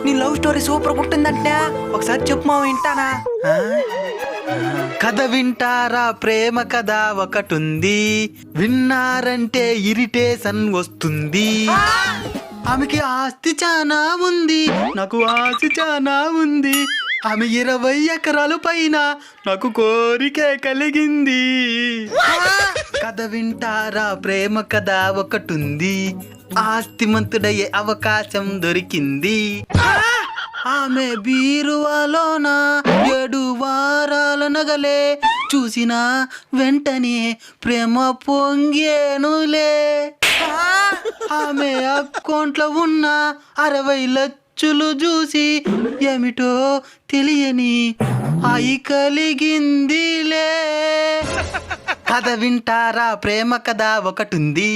నీ love story super పుట్టిందంటే ఒకసారి చెప్పు మావ వింటానా. కథ వింటారా ప్రేమ కథ ఒకటుంది, విన్నారంటే ఇరిటేషన్ వస్తుంది. ఆమెకి ఆస్తి చానా ఉంది, నాకు ఆస్తి చానా ఉంది. ఆమె 20 ఎకరాలు పైన నాకు కోరికే కలిగింది. కథ వింటారా ప్రేమ కథ ఒకటుంది, ఆస్తిమంతుడయ్యే అవకాశం దొరికింది. ఆమె బీరువాలోన 7 వారాల నగలే చూసిన వెంటనే ప్రేమ పొంగేనులే. ఆమె అకౌంట్లో ఉన్న 60 లక్షలు చూసి ఏమిటో తెలియని ఆయి కలిగిందిలే. కథ వింటారా ప్రేమ కథ ఒకటుంది.